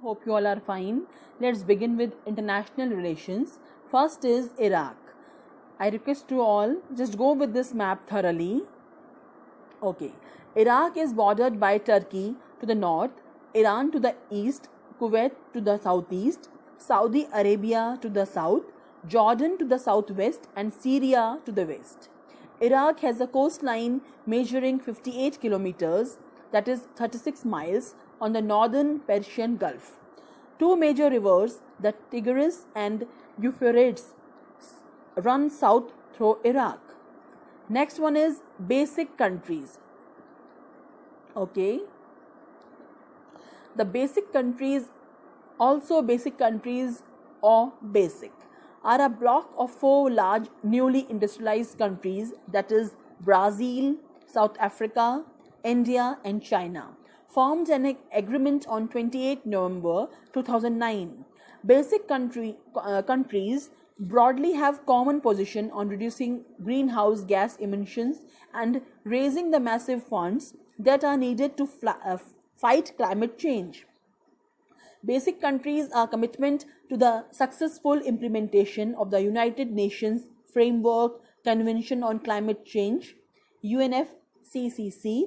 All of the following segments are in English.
Hope you all are fine. Let's begin with international relations. First is Iraq. I request you all just go with this map thoroughly. Okay. Iraq is bordered by Turkey to the north, Iran to the east, Kuwait to the southeast, Saudi Arabia to the south, Jordan to the southwest, and Syria to the west. Iraq has a coastline measuring 58 kilometers, that is 36 miles, on the northern Persian Gulf. Two major rivers, the Tigris and Euphrates, run south through Iraq. Next one is basic countries. Okay. The basic countries, also basic countries or basic, are a block of four large newly industrialized countries, that is Brazil, South Africa, India and China, formed an agreement on 28 November 2009. Basic countries broadly have common position on reducing greenhouse gas emissions and raising the massive funds that are needed to fight climate change. Basic countries are commitment to the successful implementation of the United Nations Framework Convention on Climate Change, UNFCCC,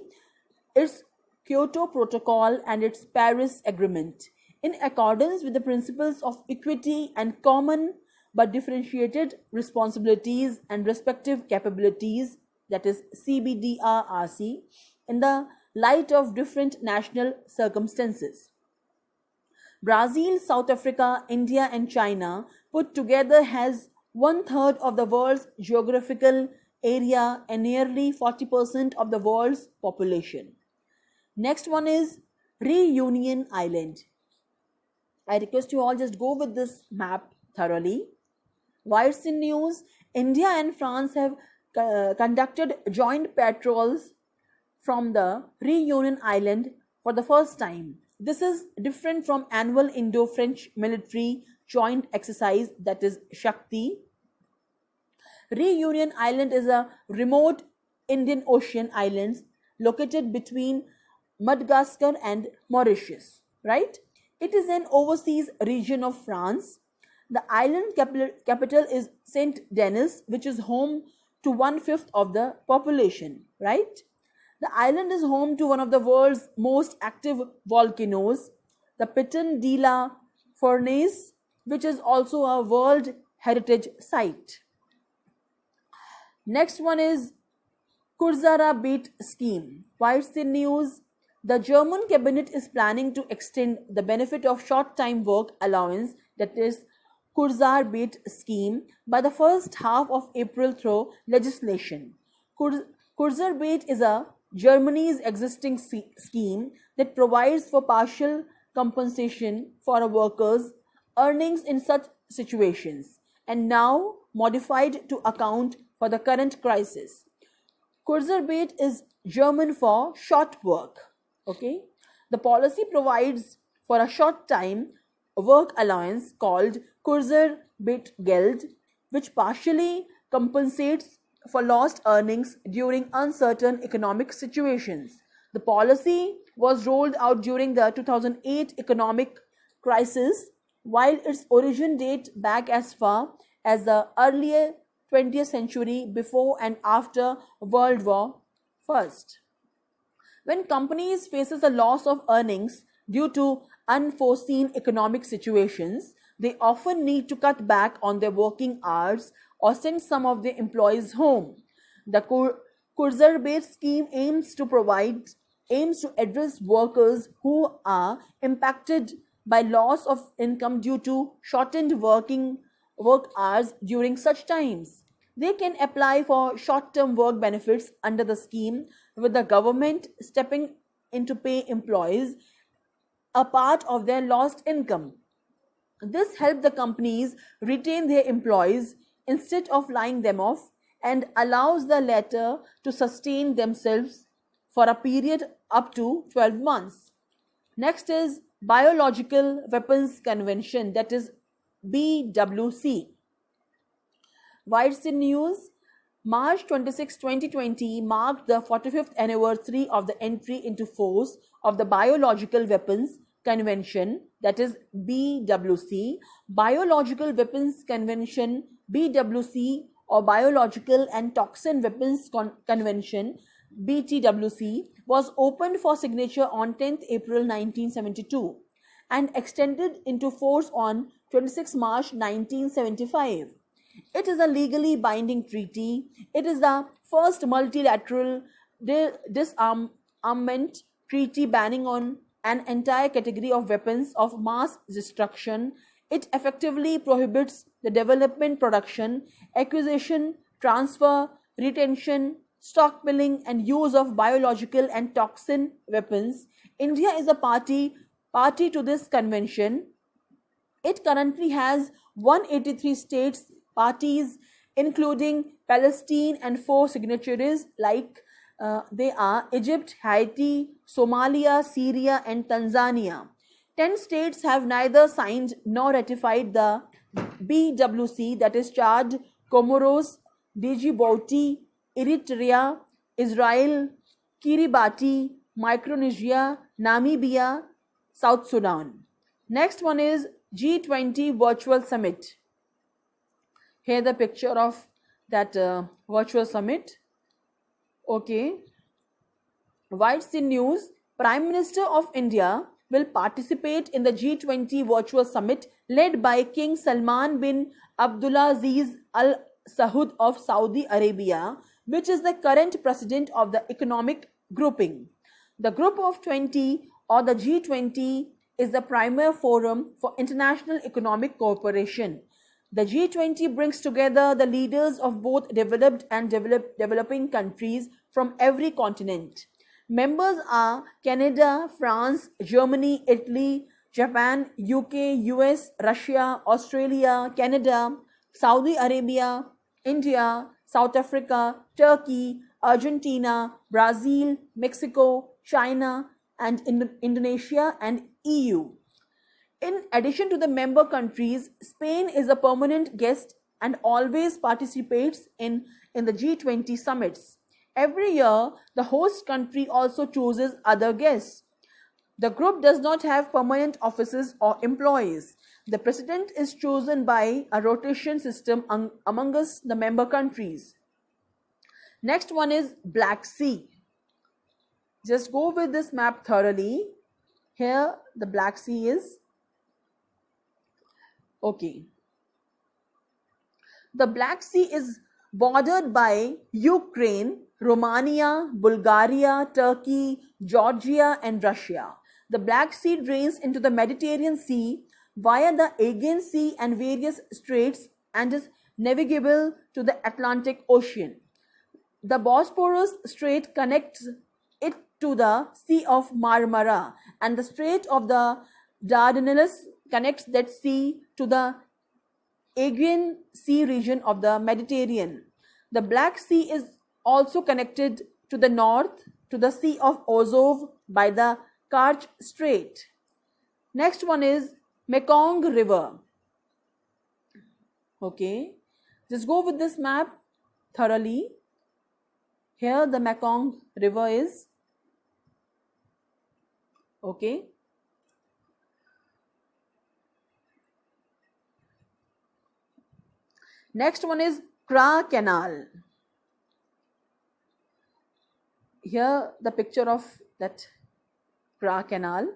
its Kyoto Protocol and its Paris Agreement, in accordance with the principles of equity and common but differentiated responsibilities and respective capabilities, that is CBDRRC, in the light of different national circumstances. Brazil, South Africa, India and China put together has 1/3 of the world's geographical area and nearly 40% of the world's population. Next one is Reunion Island. I request you all just go with this map thoroughly. Wires in news, India and France have conducted joint patrols from the Reunion Island for the first time. This is different from annual Indo-French military joint exercise, that is Shakti. Reunion Island is a remote Indian Ocean island located between Madagascar and Mauritius, right? It is an overseas region of France. The island capital is Saint Denis, which is home to 1/5 of the population, right? The island is home to one of the world's most active volcanoes, the Piton de la Fournaise, which is also a World Heritage Site. Next one is Kurzara Beat Scheme. Wires in news, the German cabinet is planning to extend the benefit of short-time work allowance, that is Kurzarbeit scheme, by the first half of April through legislation. Kurzarbeit is Germany's existing scheme that provides for partial compensation for workers' earnings in such situations, and now modified to account for the current crisis. Kurzarbeit is German for short work. Okay, the policy provides for a short-time work allowance called Kurzarbeitgeld, which partially compensates for lost earnings during uncertain economic situations. The policy was rolled out during the 2008 economic crisis, while its origin dates back as far as the early 20th century, before and after World War I. When companies faces a loss of earnings due to unforeseen economic situations, they often need to cut back on their working hours or send some of their employees home. The Kurzarbeit scheme aims to address workers who are impacted by loss of income due to shortened work hours during such times. They can apply for short-term work benefits under the scheme, with the government stepping in to pay employees a part of their lost income. This helps the companies retain their employees instead of laying them off, and allows the latter to sustain themselves for a period up to 12 months. Next is Biological Weapons Convention, that is BWC. Wires in news, March 26, 2020 marked the 45th anniversary of the entry into force of the Biological Weapons Convention, that is BWC, Biological Weapons Convention, BWC, or Biological and Toxin Weapons Convention, BTWC, was opened for signature on 10th April 1972 and extended into force on 26 March 1975. It is a legally binding treaty. It is the first multilateral disarmament treaty banning on an entire category of weapons of mass destruction. It effectively prohibits the development, production, acquisition, transfer, retention, stockpiling, and use of biological and toxin weapons. India is a party to this convention. It currently has 183 states parties, including Palestine, and 4 signatories like they are Egypt, Haiti, Somalia, Syria, and Tanzania. 10 states have neither signed nor ratified the BWC, that is Chad, Comoros, Djibouti, Eritrea, Israel, Kiribati, Micronesia, Namibia, South Sudan. Next one is G20 Virtual Summit. Here the picture of that virtual summit. Okay. White's in news. Prime Minister of India will participate in the G20 virtual summit led by King Salman bin Abdulaziz Al Saud of Saudi Arabia, which is the current president of the economic grouping. The Group of 20 or the G20 is the primary forum for international economic cooperation. The G20 brings together the leaders of both developed and developing countries from every continent. Members are Canada, France, Germany, Italy, Japan, UK, US, Russia, Australia, Canada, Saudi Arabia, India, South Africa, Turkey, Argentina, Brazil, Mexico, China, and Indonesia and EU. In addition to the member countries, Spain is a permanent guest and always participates in the G20 summits. Every year, the host country also chooses other guests. The group does not have permanent offices or employees. The president is chosen by a rotation system amongst the member countries. Next one is Black Sea. Just go with this map thoroughly. Here the Black Sea is. Okay. The Black Sea is bordered by Ukraine, Romania, Bulgaria, Turkey, Georgia, and Russia. The Black Sea drains into the Mediterranean Sea via the Aegean Sea and various straits and is navigable to the Atlantic Ocean. The Bosporus Strait connects it to the Sea of Marmara, and the Strait of the Dardanelles connects that sea to the Aegean Sea region of the Mediterranean. The Black Sea is also connected to the north to the Sea of Azov by the Kerch Strait. Next one is Mekong River. Okay, just go with this map thoroughly. Here the Mekong River is. Okay. Next one is Kra Canal. Here the picture of that Kra Canal.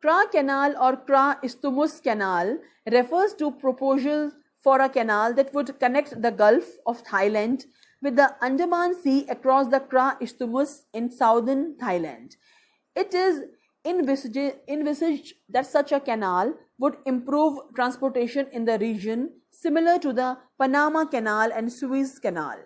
Kra Canal or Kra Isthmus Canal refers to proposals for a canal that would connect the Gulf of Thailand with the Andaman Sea across the Kra Isthmus in southern Thailand. It is envisaged that such a canal would improve transportation in the region, similar to the Panama Canal and Suez Canal.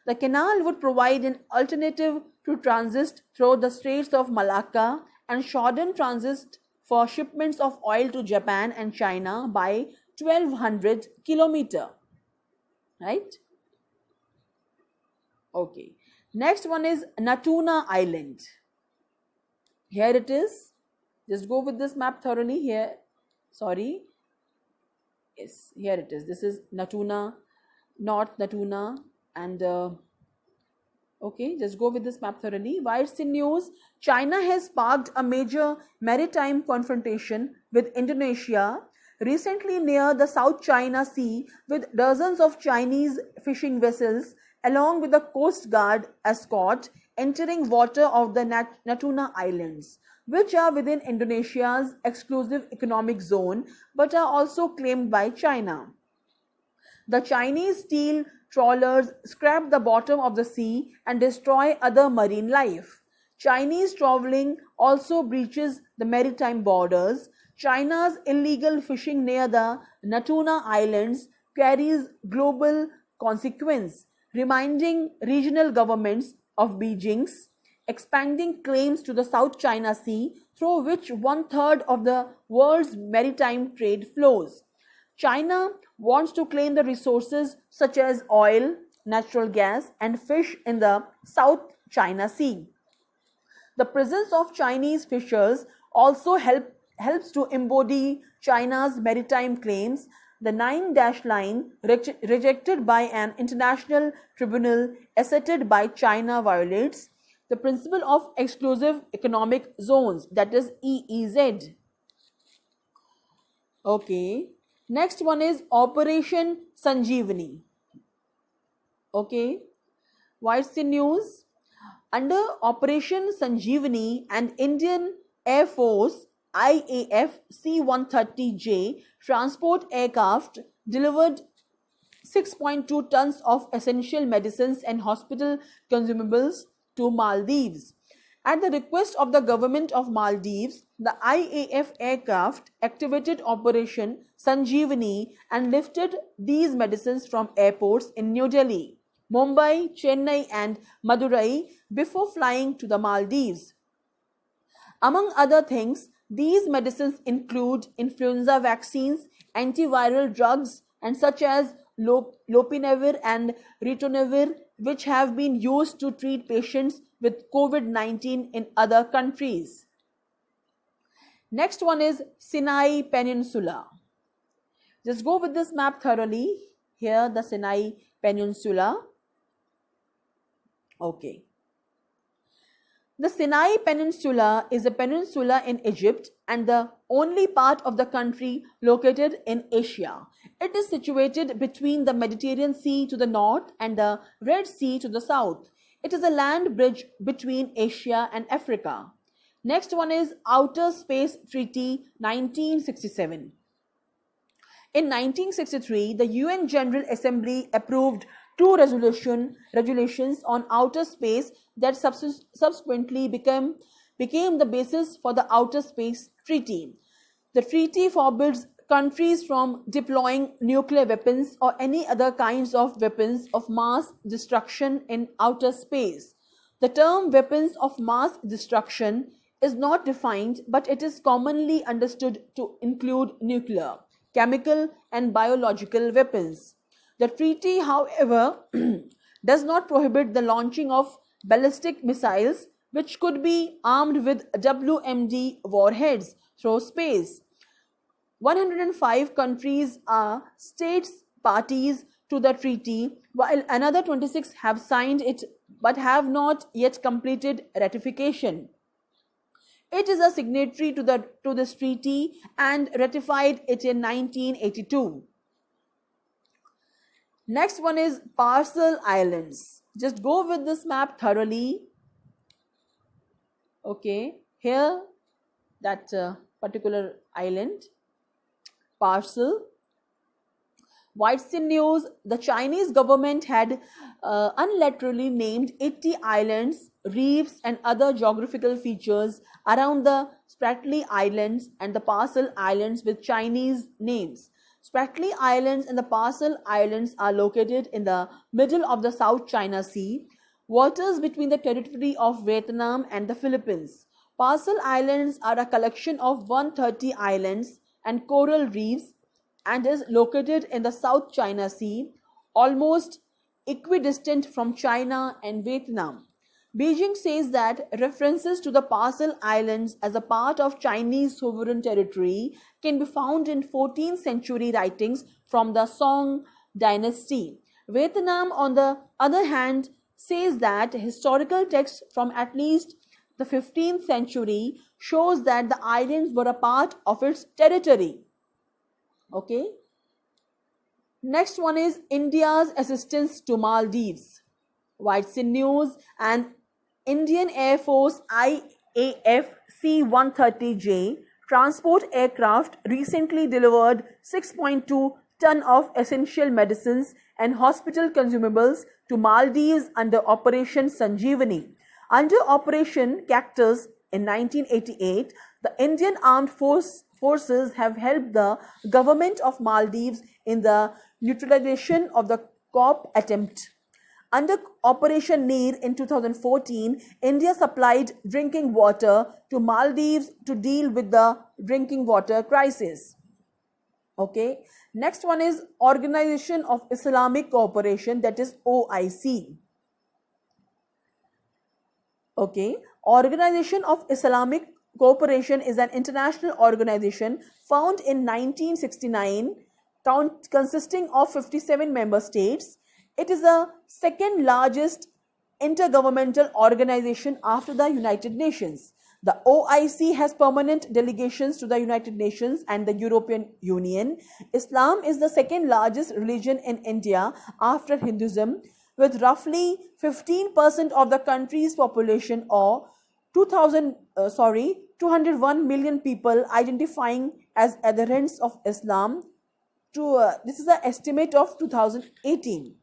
The canal would provide an alternative to transit through the Straits of Malacca and shorten transit for shipments of oil to Japan and China by 1200 kilometers. Right? Okay. Next one is Natuna Island. Here it is. Just go with this map thoroughly here. Sorry. Yes, here it is. This is Natuna, North Natuna, and Okay, just go with this map thoroughly. Wires in news. China has sparked a major maritime confrontation with Indonesia recently near the South China Sea, with dozens of Chinese fishing vessels along with the Coast Guard escort entering water of the Natuna Islands, which are within Indonesia's exclusive economic zone but are also claimed by China. The Chinese steel trawlers scrap the bottom of the sea and destroy other marine life. Chinese trawling also breaches the maritime borders. China's illegal fishing near the Natuna Islands carries global consequence, reminding regional governments of Beijing's expanding claims to the South China Sea, through which one-third of the world's maritime trade flows. China wants to claim the resources such as oil, natural gas, and fish in the South China Sea. The presence of Chinese fishers also helps to embody China's maritime claims. The nine-dash line, rejected by an international tribunal, asserted by China, violates the principle of exclusive economic zones, that is EEZ. Okay. Next one is Operation Sanjeevani. Okay. What's the news? Under Operation Sanjeevani, an Indian Air Force IAF C-130J transport aircraft delivered 6.2 tons of essential medicines and hospital consumables to Maldives. At the request of the government of Maldives, the IAF aircraft activated Operation Sanjeevani and lifted these medicines from airports in New Delhi, Mumbai, Chennai and Madurai before flying to the Maldives. Among other things, these medicines include influenza vaccines, antiviral drugs, and such as lopinavir and ritonavir, which have been used to treat patients with COVID-19 in other countries. Next one is Sinai Peninsula. Just go with this map thoroughly. Here the Sinai Peninsula. Okay. The Sinai Peninsula is a peninsula in Egypt and the only part of the country located in Asia. It is situated between the Mediterranean Sea to the north and the Red Sea to the south. It is a land bridge between Asia and Africa. Next one is Outer Space Treaty 1967. In 1963, the UN General Assembly approved two regulations on outer space that subsequently became the basis for the Outer Space Treaty. The treaty forbids countries from deploying nuclear weapons or any other kinds of weapons of mass destruction in outer space. The term weapons of mass destruction is not defined, but it is commonly understood to include nuclear, chemical, and biological weapons. The treaty, however, does not prohibit the launching of ballistic missiles, which could be armed with WMD warheads, through space. 105 countries are states parties to the treaty, while another 26 have signed it but have not yet completed ratification. It is a signatory to this treaty and ratified it in 1982. Next one is Parcel Islands. Just go with this map thoroughly. Okay, here that particular island, Parcel. What's in news? The Chinese government had unilaterally named 80 islands, reefs and other geographical features around the Spratly Islands and the Parcel Islands with Chinese names. Spratly Islands and the Parcel Islands are located in the middle of the South China Sea, waters between the territory of Vietnam and the Philippines. Parcel Islands are a collection of 130 islands and coral reefs and is located in the South China Sea, almost equidistant from China and Vietnam. Beijing says that references to the Parcel Islands as a part of Chinese sovereign territory can be found in 14th century writings from the Song dynasty. Vietnam, on the other hand, says that historical texts from at least the 15th century shows that the islands were a part of its territory. Okay. Next one is India's assistance to Maldives. Whites in news, and Indian Air Force IAF C-130J transport aircraft recently delivered 6.2 ton of essential medicines and hospital consumables to Maldives under Operation Sanjeevani. Under Operation Cactus in 1988, the Indian Armed Forces have helped the government of Maldives in the neutralization of the coup attempt. Under Operation Neer in 2014, India supplied drinking water to Maldives to deal with the drinking water crisis. Okay. Next one is Organization of Islamic Cooperation, that is OIC. Okay. Organization of Islamic Cooperation is an international organization found in 1969, consisting of 57 member states. It is the second largest intergovernmental organization after the United Nations. The OIC has permanent delegations to the United Nations and the European Union. Islam is the second largest religion in India after Hinduism, with roughly 15% of the country's population, or 201 million people identifying as adherents of Islam. This is an estimate of 2018.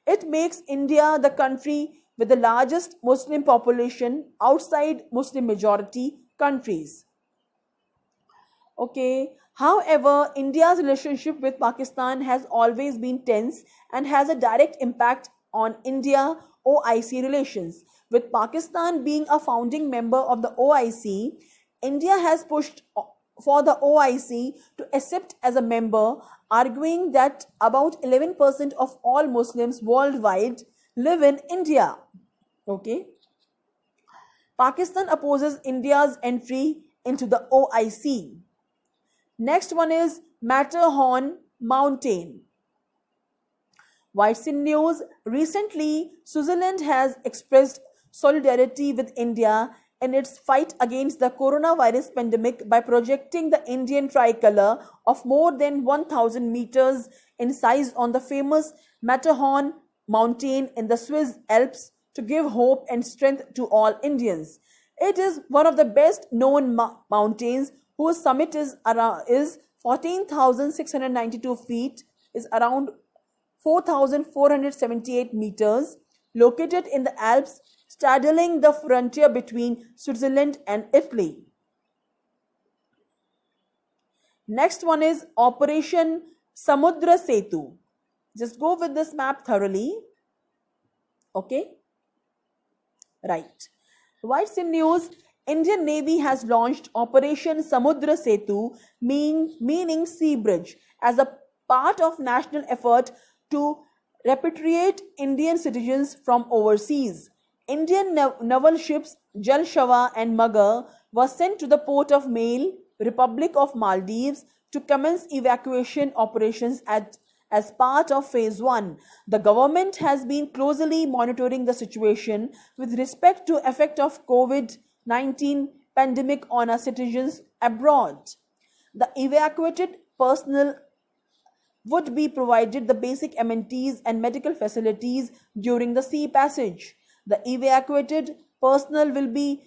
It makes India the country with the largest Muslim population outside Muslim majority countries. Okay. However, India's relationship with Pakistan has always been tense and has a direct impact on India-OIC relations. With Pakistan being a founding member of the OIC, India has pushed for the OIC to accept as a member, arguing that about 11% of all Muslims worldwide live in India. Okay. Pakistan opposes India's entry into the OIC. Next one is Matterhorn Mountain. Whites in news. Recently, Switzerland has expressed solidarity with India in its fight against the coronavirus pandemic by projecting the Indian tricolour of more than 1,000 meters in size on the famous Matterhorn mountain in the Swiss Alps to give hope and strength to all Indians. It is one of the best known mountains, whose summit is 14,692 feet, is around 4,478 meters, located in the Alps, straddling the frontier between Switzerland and Italy. Next one is Operation Samudra Sethu. Just go with this map thoroughly. Okay. Right. Whites in news. Indian Navy has launched Operation Samudra Sethu, meaning sea bridge, as a part of national effort to repatriate Indian citizens from overseas. Indian naval ships Jal Shava and Magar were sent to the port of Mail, Republic of Maldives, to commence evacuation operations as part of Phase 1. The government has been closely monitoring the situation with respect to effect of COVID-19 pandemic on our citizens abroad. The evacuated personnel would be provided the basic amenities and medical facilities during the sea passage. The evacuated personnel will be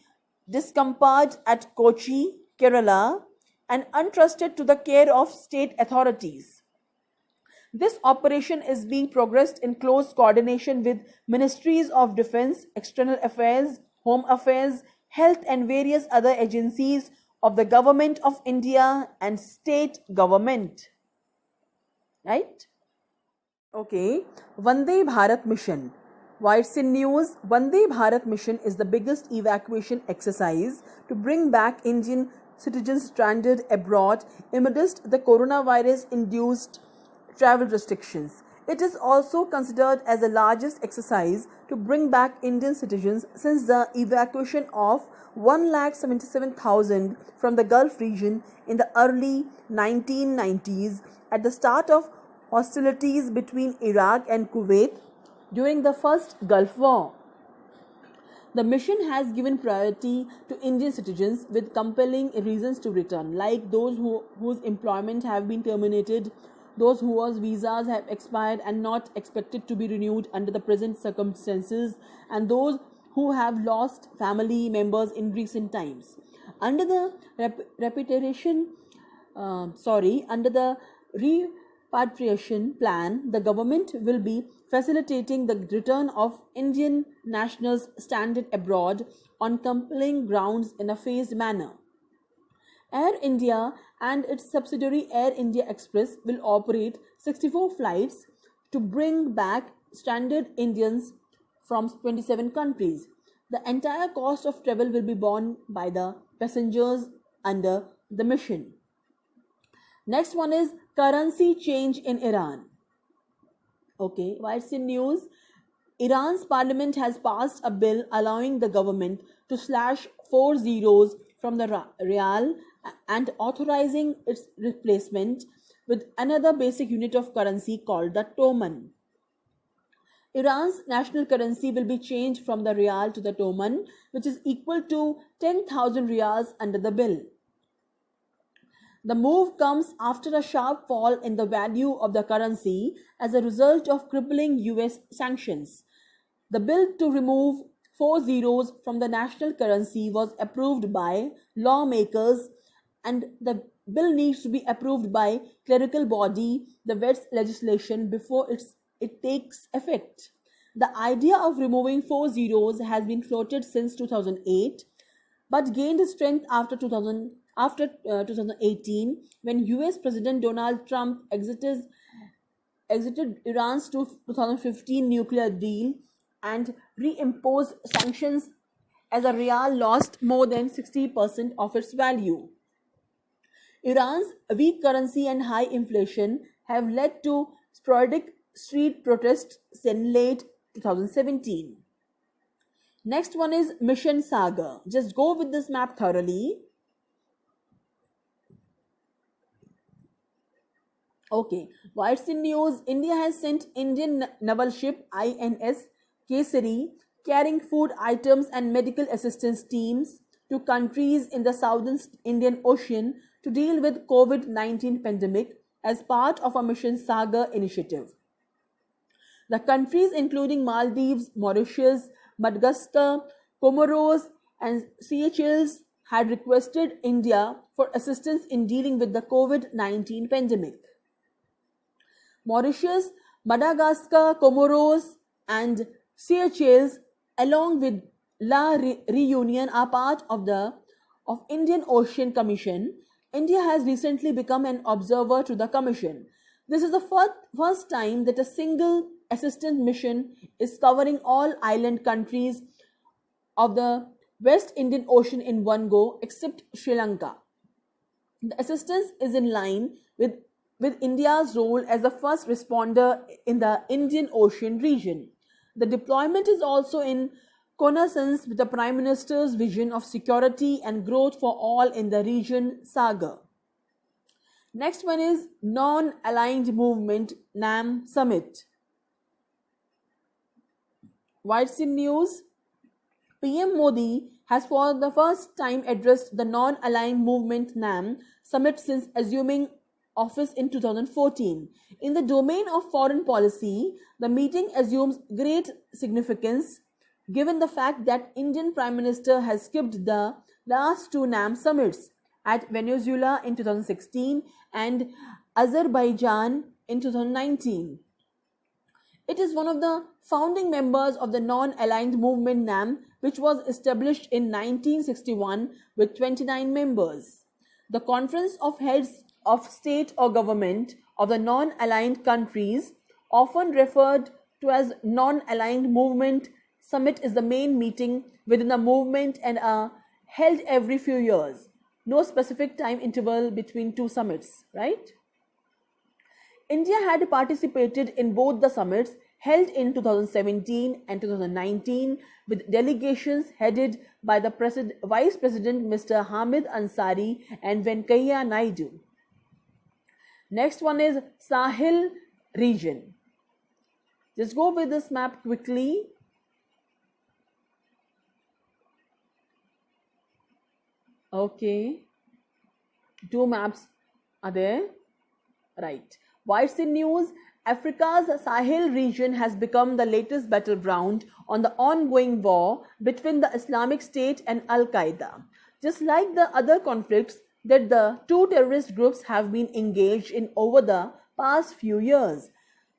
disembarked at Kochi, Kerala, and entrusted to the care of state authorities. This operation is being progressed in close coordination with Ministries of Defence, External Affairs, Home Affairs, Health and various other agencies of the Government of India and state government. Right? Okay. Vande Bharat Mission. Whites in news. Vande Bharat Mission is the biggest evacuation exercise to bring back Indian citizens stranded abroad amidst the coronavirus-induced travel restrictions. It is also considered as the largest exercise to bring back Indian citizens since the evacuation of 177,000 from the Gulf region in the early 1990s at the start of hostilities between Iraq and Kuwait during the First Gulf War. The mission has given priority to Indian citizens with compelling reasons to return, like those whose employment have been terminated, those whose visas have expired and not expected to be renewed under the present circumstances, and those who have lost family members in recent times. Under the under the repatriation plan, the government will be facilitating the return of Indian nationals stranded abroad on compelling grounds in a phased manner. Air India and its subsidiary Air India Express will operate 64 flights to bring back stranded Indians from 27 countries. The entire cost of travel will be borne by the passengers under the mission. Next one is currency change in Iran. Okay, why it's in news? Iran's parliament has passed a bill allowing the government to slash 4 zeros from the rial and authorizing its replacement with another basic unit of currency called the toman. Iran's national currency will be changed from the rial to the toman, which is equal to 10,000 riyals under the bill. The move comes after a sharp fall in the value of the currency as a result of crippling US sanctions. The bill to remove 4 zeros from the national currency was approved by lawmakers, and the bill needs to be approved by clerical body, the vets legislation, before it takes effect. The idea of removing 4 zeros has been floated since 2008 but gained strength after 2018 when US President Donald Trump exited Iran's 2015 nuclear deal and reimposed sanctions as a rial lost more than 60% of its value. Iran's weak currency and high inflation have led to sporadic street protests since late 2017. Next one is Mission Sagar. Just go with this map thoroughly. Okay, why it's in news? India has sent Indian naval ship INS Kesari carrying food items and medical assistance teams to countries in the southern Indian Ocean to deal with COVID-19 pandemic as part of a Mission Sagar initiative. The countries including Maldives, Mauritius, Madagascar, Comoros and Seychelles had requested India for assistance in dealing with the COVID-19 pandemic. Mauritius, Madagascar, Comoros and Seychelles along with La Reunion are part of Indian Ocean Commission. India has recently become an observer to the commission. This is the first time that a single assistance mission is covering all island countries of the West Indian Ocean in one go except Sri Lanka. The assistance is in line with India's role as the first responder in the Indian Ocean region. The deployment is also in consensus with the Prime Minister's vision of security and growth for all in the region Sagar. Next one is Non-Aligned Movement NAM Summit. White's in news. PM Modi has for the first time addressed the Non-Aligned Movement NAM Summit since assuming office in 2014. In the domain of foreign policy, the meeting assumes great significance given the fact that Indian Prime Minister has skipped the last two NAM summits at Venezuela in 2016 and Azerbaijan in 2019. It is one of the founding members of the Non-Aligned Movement NAM, which was established in 1961 with 29 members. The Conference of Heads of State or Government of the non-aligned countries, often referred to as Non-Aligned Movement Summit, is the main meeting within the movement and are held every few years. No specific time interval between two summits, right? India had participated in both the summits held in 2017 and 2019 with delegations headed by the Vice President Mr. Hamid Ansari and Venkaiah Naidu. Next one is Sahel region. Just go with this map quickly. Okay, two maps are there. Right. What's in news? Africa's Sahel region has become the latest battleground on the ongoing war between the Islamic State and Al Qaeda. Just like the other conflicts that the two terrorist groups have been engaged in over the past few years.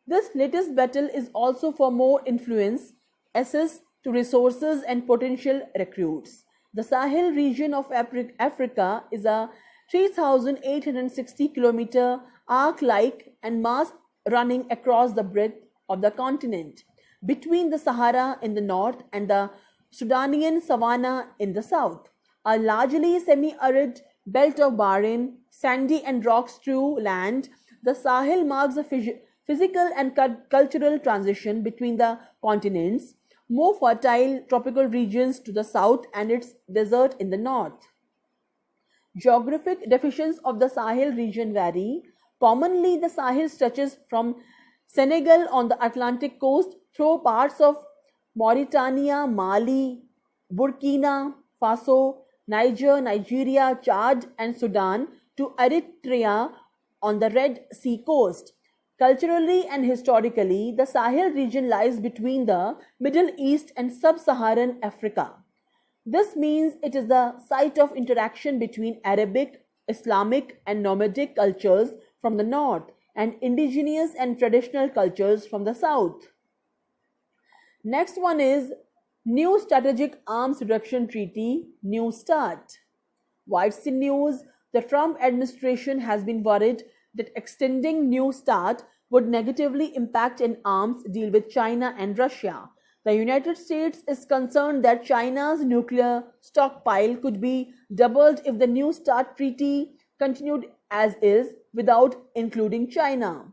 This latest battle is also for more influence, access to resources, and potential recruits. The Sahel region of Africa is a 3,860 kilometer arc like and mass running across the breadth of the continent, between the Sahara in the north and the Sudanian savanna in the south. A largely semi arid belt of barren, sandy, and rock strewn land, the Sahel marks a physical and cultural transition between the continents, more fertile tropical regions to the south and its desert in the north. Geographic definitions of the Sahel region vary. Commonly, the Sahel stretches from Senegal on the Atlantic coast through parts of Mauritania, Mali, Burkina Faso, Niger, Nigeria, Chad, and Sudan to Eritrea on the Red Sea coast. Culturally and historically, the Sahel region lies between the Middle East and Sub-Saharan Africa. This means it is the site of interaction between Arabic, Islamic, and nomadic cultures from the north and indigenous and traditional cultures from the south. Next one is New Strategic Arms Reduction Treaty, New START. What's in news? The Trump administration has been worried that extending New START would negatively impact an arms deal with China and Russia. The United States is concerned that China's nuclear stockpile could be doubled if the New START treaty continued as is without including China.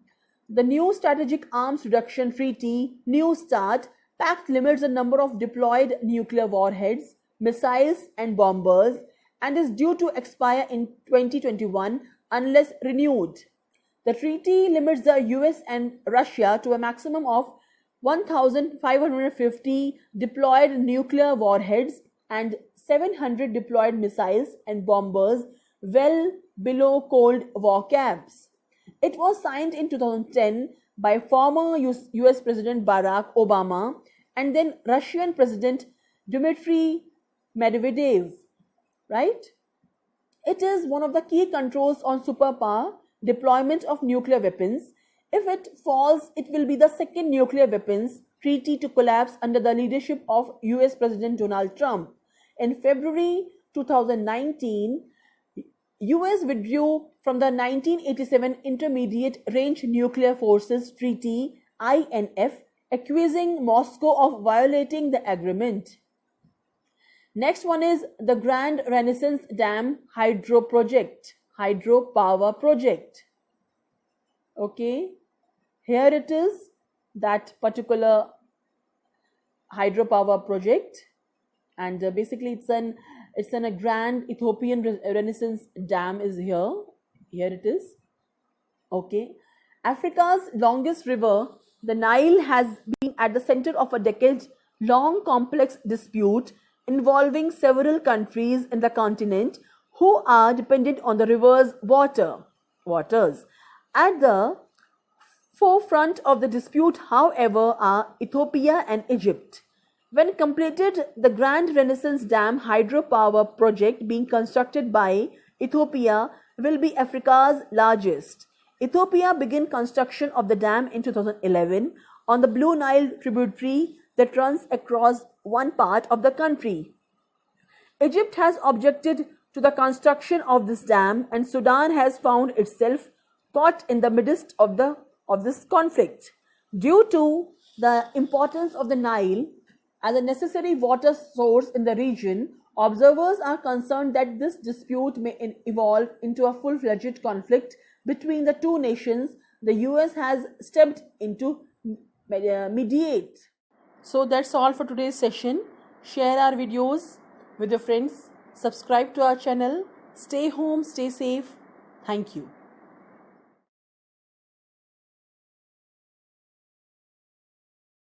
The New Strategic Arms Reduction Treaty, New START, pact limits the number of deployed nuclear warheads, missiles, and bombers and is due to expire in 2021 unless renewed. The treaty limits the US and Russia to a maximum of 1,550 deployed nuclear warheads and 700 deployed missiles and bombers, well below Cold War caps. It was signed in 2010 by former US President Barack Obama and then Russian President Dmitry Medvedev. Right? It is one of the key controls on superpower deployment of nuclear weapons. If it falls, it will be the second nuclear weapons treaty to collapse under the leadership of US President Donald Trump. In February 2019, US withdrew from the 1987 Intermediate Range Nuclear Forces Treaty INF, accusing Moscow of violating the agreement. Next one is the Grand Renaissance Dam hydropower project. Okay, here it is, that particular hydropower project, and basically it's a Grand Ethiopian Renaissance Dam is here. Here it is. Okay, Africa's longest river, the Nile, has been at the center of a decade-long complex dispute involving several countries in the continent who are dependent on the river's waters. At the forefront of the dispute, however, are Ethiopia and Egypt. When completed, the Grand Renaissance Dam hydropower project being constructed by Ethiopia will be Africa's largest. Ethiopia began construction of the dam in 2011 on the Blue Nile tributary that runs across one part of the country. Egypt has objected to the construction of this dam, and Sudan has found itself caught in the midst of this conflict. Due to the importance of the Nile as a necessary water source in the region, observers are concerned that this dispute may evolve into a full-fledged conflict between the two nations. The US has stepped in to mediate. So that's all for today's session. Share our videos with your friends. Subscribe to our channel. Stay home, stay safe. Thank you.